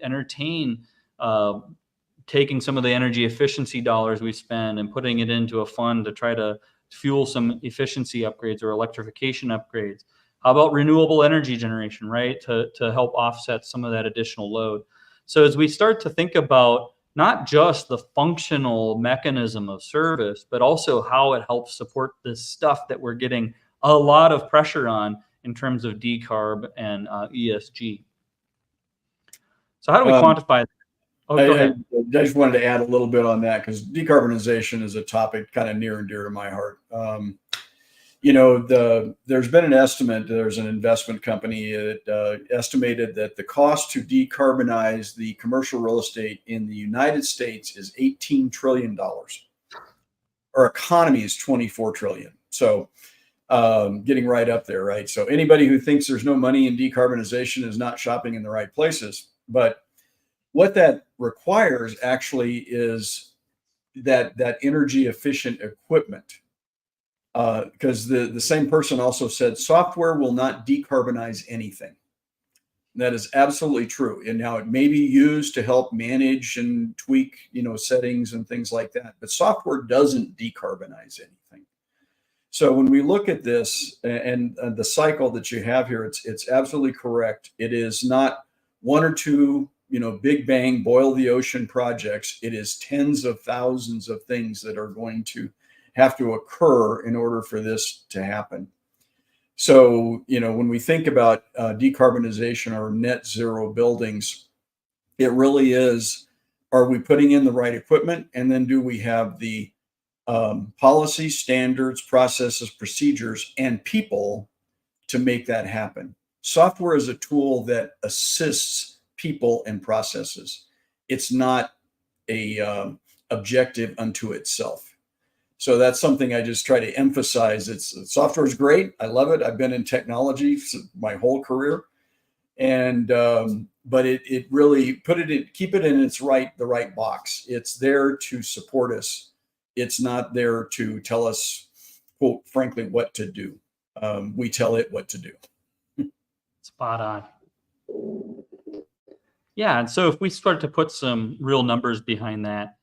entertain taking some of the energy efficiency dollars we spend and putting it into a fund to try to fuel some efficiency upgrades or electrification upgrades? How about renewable energy generation, right? To help offset some of that additional load. So as we start to think about not just the functional mechanism of service, but also how it helps support this stuff that we're getting a lot of pressure on in terms of decarb and ESG. So how do we quantify that? Oh, go ahead. I just wanted to add a little bit on that because decarbonization is a topic kind of near and dear to my heart. There's been an estimate, there's an investment company that estimated that the cost to decarbonize the commercial real estate in the United States is $18 trillion. Our economy is 24 trillion. So getting right up there, right? So anybody who thinks there's no money in decarbonization is not shopping in the right places. But what that requires actually is that energy efficient equipment. Because the same person also said software will not decarbonize anything. That is absolutely true. And now it may be used to help manage and tweak, settings and things like that. But software doesn't decarbonize anything. So when we look at this and the cycle that you have here, it's absolutely correct. It is not one or two, big bang, boil the ocean projects. It is tens of thousands of things that are going to have to occur in order for this to happen. So, when we think about decarbonization or net zero buildings, it really is, are we putting in the right equipment? And then do we have the policy, standards, processes, procedures, and people to make that happen? Software is a tool that assists people and processes. It's not a objective unto itself. So that's something I just try to emphasize. Software is great. I love it. I've been in technology my whole career, and but it really keep it in the right box. It's there to support us. It's not there to tell us, quote, frankly, what to do. We tell it what to do. Spot on. Yeah, and so if we start to put some real numbers behind that.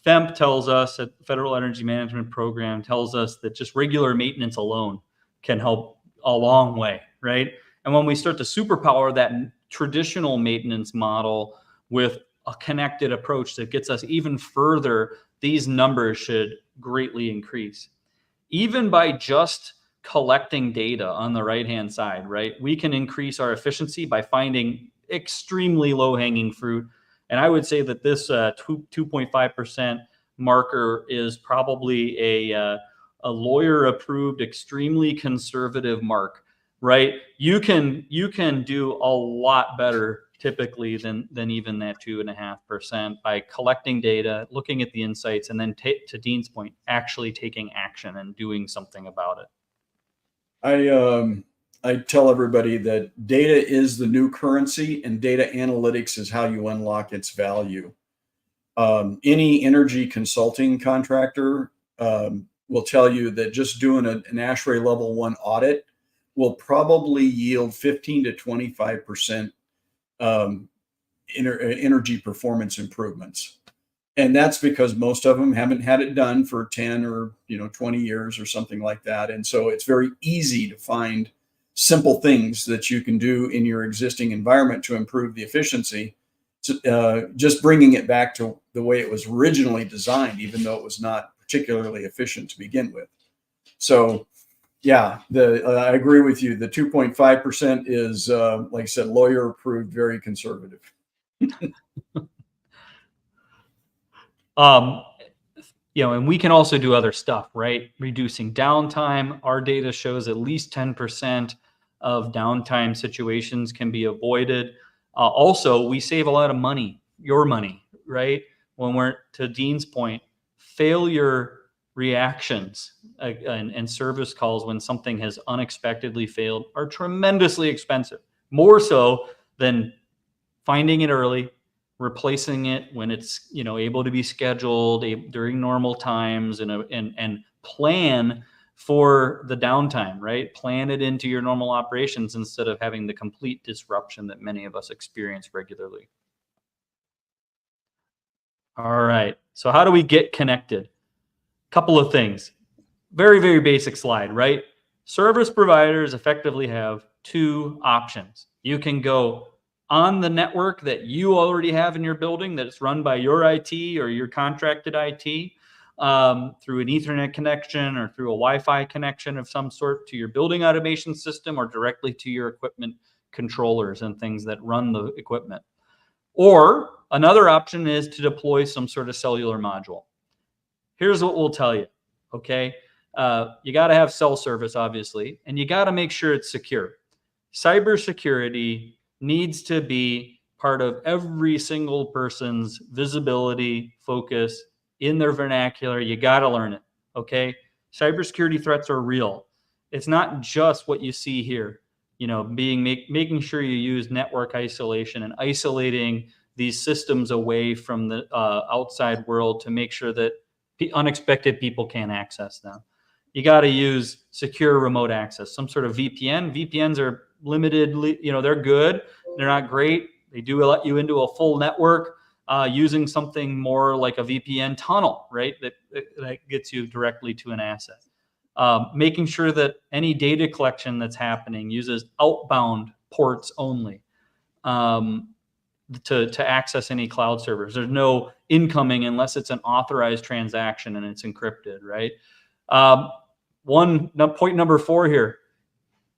FEMP tells us, that Federal Energy Management Program tells us that just regular maintenance alone can help a long way, right? And when we start to superpower that traditional maintenance model with a connected approach that gets us even further, these numbers should greatly increase. Even by just collecting data on the right-hand side, right? We can increase our efficiency by finding extremely low-hanging fruit. And I would say that this 2.5% marker is probably a lawyer-approved, extremely conservative mark, right? You can do a lot better typically than even that 2.5% by collecting data, looking at the insights, and then to Dean's point, actually taking action and doing something about it. I tell everybody that data is the new currency, and data analytics is how you unlock its value. Any energy consulting contractor will tell you that just doing an ASHRAE level 1 audit will probably yield 15 to 25% energy performance improvements. And that's because most of them haven't had it done for 10 or 20 years or something like that. And so it's very easy to find simple things that you can do in your existing environment to improve the efficiency. just bringing it back to the way it was originally designed, even though it was not particularly efficient to begin with. So yeah, I agree with you. The 2.5% is, like I said, lawyer approved, very conservative. And we can also do other stuff, right? Reducing downtime. Our data shows at least 10% of downtime situations can be avoided. Also, we save a lot of money, your money, right? When we're, to Dean's point, failure reactions and service calls when something has unexpectedly failed are tremendously expensive, more so than finding it early, replacing it when it's able to be scheduled during normal times, and plan for the downtime, right? Plan it into your normal operations instead of having the complete disruption that many of us experience regularly. All right, so how do we get connected? Couple of things. Very, very basic slide, right? Service providers effectively have two options. You can go on the network that you already have in your building that's run by your IT or your contracted IT through an Ethernet connection or through a Wi-Fi connection of some sort to your building automation system, or directly to your equipment controllers and things that run the equipment. Or another option is to deploy some sort of cellular module. Here's what we'll tell you, okay? You got to have cell service, obviously, and you got to make sure it's secure. Cybersecurity needs to be part of every single person's visibility, focus, in their vernacular. You got to learn it, okay? Cybersecurity threats are real. It's not just what you see here, making sure you use network isolation and isolating these systems away from the outside world to make sure that unexpected people can't access them. You got to use secure remote access, some sort of VPN. VPNs are limited, they're good. They're not great. They do let you into a full network using something more like a VPN tunnel, right? That gets you directly to an asset. Making sure that any data collection that's happening uses outbound ports only. To access any cloud servers. There's no incoming unless it's an authorized transaction and it's encrypted, right? Point number 4 here,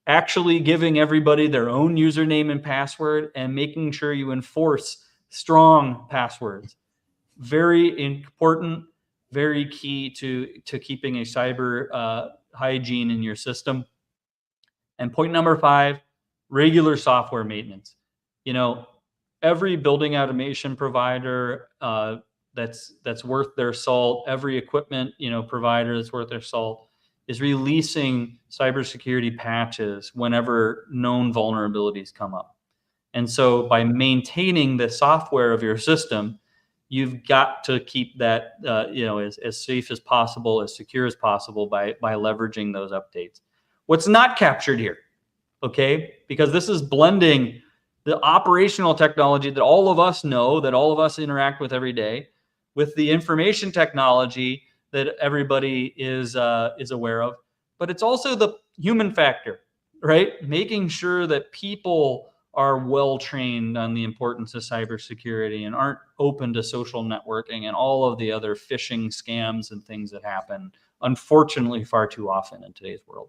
actually giving everybody their own username and password and making sure you enforce strong passwords. Very important, very key to keeping a cyber hygiene in your system. And point number 5, regular software maintenance. Every building automation provider that's worth their salt, every equipment provider that's worth their salt is releasing cybersecurity patches whenever known vulnerabilities come up. And so by maintaining the software of your system, you've got to keep that as safe as possible, as secure as possible by leveraging those updates. What's not captured here, okay? Because this is blending the operational technology that all of us know, that all of us interact with every day, with the information technology that everybody is aware of. But it's also the human factor, right? Making sure that people are well trained on the importance of cybersecurity and aren't open to social networking and all of the other phishing scams and things that happen, unfortunately, far too often in today's world.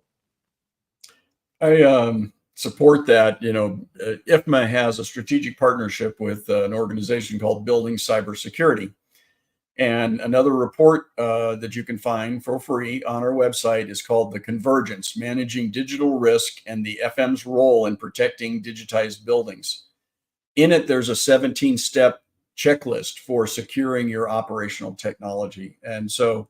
I support that. IFMA has a strategic partnership with an organization called Building Cybersecurity. And another report that you can find for free on our website is called The Convergence, Managing Digital Risk and the FM's Role in Protecting Digitized Buildings. In it, there's a 17-step checklist for securing your operational technology. And so,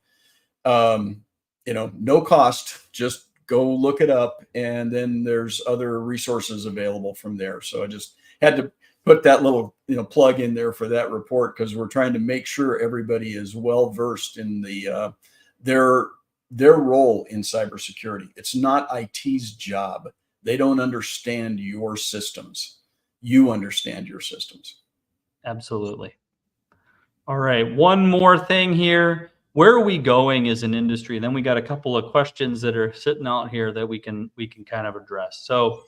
no cost, just go look it up. And then there's other resources available from there. So I just had to put that little plug in there for that report, because we're trying to make sure everybody is well versed in the their role in cybersecurity. It's not IT's job. They don't understand your systems. You understand your systems. Absolutely. All right, one more thing here. Where are we going as an industry? Then we got a couple of questions that are sitting out here that we can kind of address. So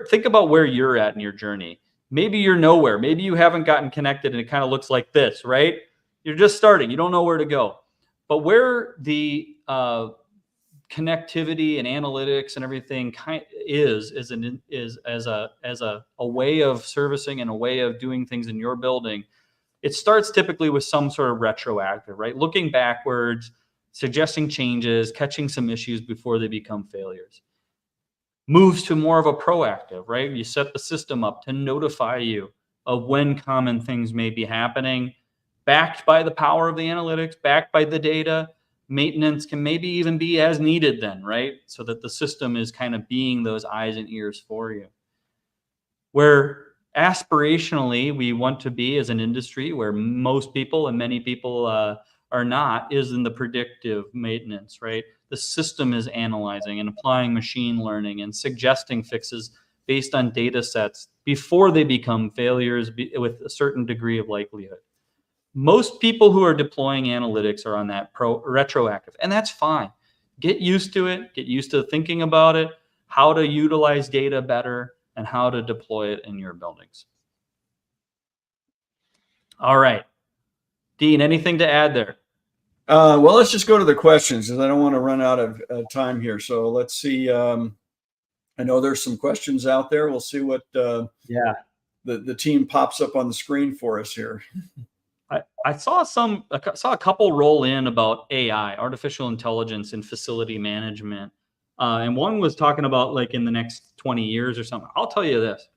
think about where you're at in your journey. Maybe you're nowhere. Maybe you haven't gotten connected and it kind of looks like this, right? You're just starting. You don't know where to go. But where the connectivity and analytics and everything is as a way of servicing and a way of doing things in your building, it starts typically with some sort of retroactive, right? Looking backwards, suggesting changes, catching some issues before they become failures. Moves to more of a proactive, right? You set the system up to notify you of when common things may be happening, backed by the power of the analytics, backed by the data. Maintenance can maybe even be as needed then, right? So that the system is kind of being those eyes and ears for you. Where aspirationally we want to be as an industry, where most people and many people are not, is in the predictive maintenance, right? The system is analyzing and applying machine learning and suggesting fixes based on data sets before they become failures with a certain degree of likelihood. Most people who are deploying analytics are on that retroactive, and that's fine. Get used to it, get used to thinking about it, how to utilize data better, and how to deploy it in your buildings. All right. Dean, anything to add there? Well, let's just go to the questions because I don't want to run out of time here. So let's see. I know there's some questions out there. We'll see what the team pops up on the screen for us here. I saw a couple roll in about AI, artificial intelligence in facility management. And one was talking about like in the next 20 years or something. I'll tell you this.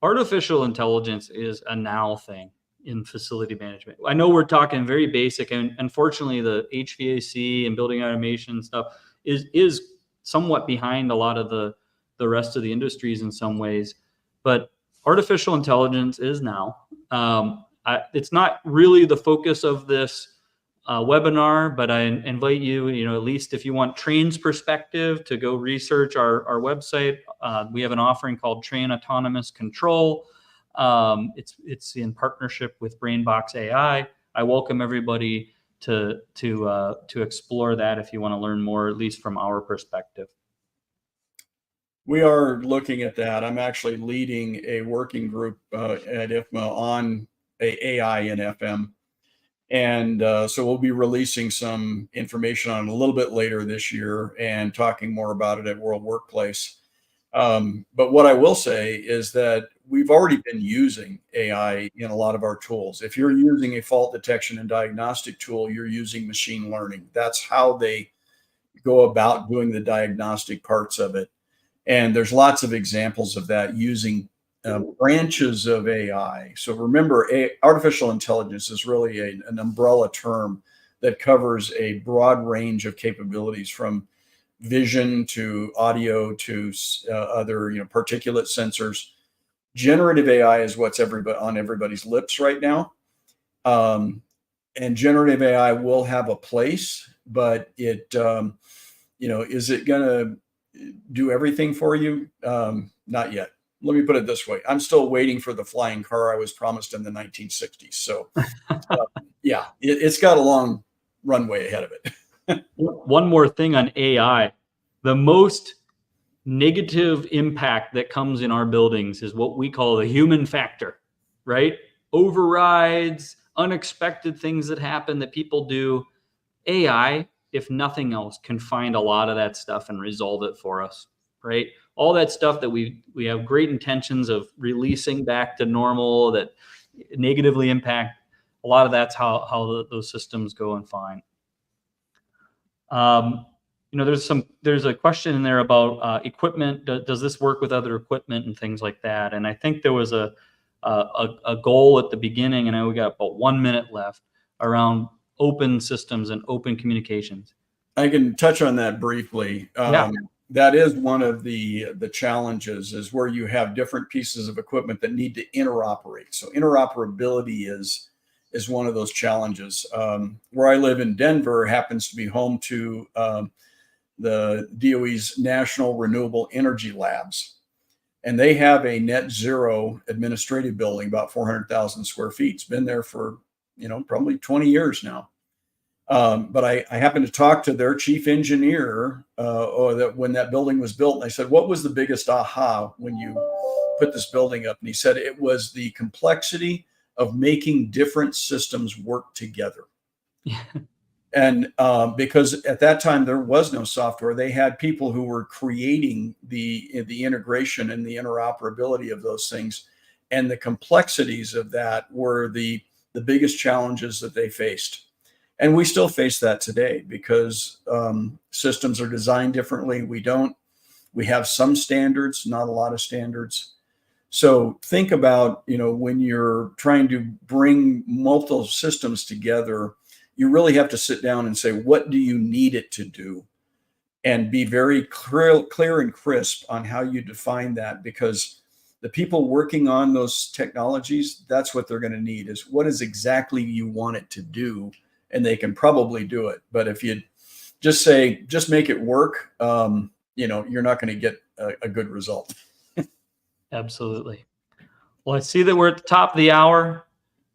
Artificial intelligence is a now thing in facility management. I know we're talking very basic, and unfortunately the HVAC and building automation stuff is somewhat behind a lot of the rest of the industries in some ways. But artificial intelligence is now. It's not really the focus of this webinar, but I invite you, at least if you want Train's perspective, to go research our website. We have an offering called Train Autonomous Control. It's in partnership with BrainBox AI. I welcome everybody to explore that if you want to learn more, at least from our perspective. We are looking at that. I'm actually leading a working group at IFMA on AI in FM. And so we'll be releasing some information on it a little bit later this year and talking more about it at World Workplace. But what I will say is that we've already been using AI in a lot of our tools. If you're using a fault detection and diagnostic tool, you're using machine learning. That's how they go about doing the diagnostic parts of it. And there's lots of examples of that using branches of AI. So remember, artificial intelligence is really an umbrella term that covers a broad range of capabilities, from vision to audio to other particulate sensors. Generative AI is what's on everybody's lips right now. And generative AI will have a place, but it, is it going to do everything for you? Not yet. Let me put it this way. I'm still waiting for the flying car I was promised in the 1960s. So it's got a long runway ahead of it. One more thing on AI. The most negative impact that comes in our buildings is what we call the human factor, right? Overrides, unexpected things that happen that people do. AI, if nothing else, can find a lot of that stuff and resolve it for us, right? All that stuff that we have great intentions of releasing back to normal that negatively impact, a lot of that's how those systems go and find. There's a question in there about equipment. Does this work with other equipment and things like that? And I think there was a goal at the beginning, and we got about 1 minute left, around open systems and open communications. I can touch on that briefly. That is one of the challenges, is where you have different pieces of equipment that need to interoperate. So interoperability is one of those challenges. Where I live in Denver happens to be home to the DOE's National Renewable Energy Labs. And they have a net zero administrative building, about 400,000 square feet. It's been there for, probably 20 years now. But I happened to talk to their chief engineer when that building was built. And I said, what was the biggest aha when you put this building up, and he said it was the complexity of making different systems work together. And because at that time there was no software, they had people who were creating the integration and the interoperability of those things, and the complexities of that were the biggest challenges that they faced. And we still face that today because systems are designed differently. We have some standards, not a lot of standards. So think about, when you're trying to bring multiple systems together, you really have to sit down and say, what do you need it to do? And be very clear and crisp on how you define that, because the people working on those technologies, that's what they're going to need, is what is exactly you want it to do, and they can probably do it. But if you just say, just make it work, you're not going to get a good result. Absolutely. Well, I see that we're at the top of the hour.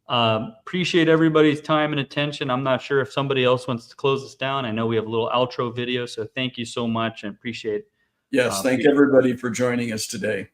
Appreciate everybody's time and attention. I'm not sure if somebody else wants to close us down. I know we have a little outro video, so thank you so much and appreciate it. Yes, thank everybody for joining us today.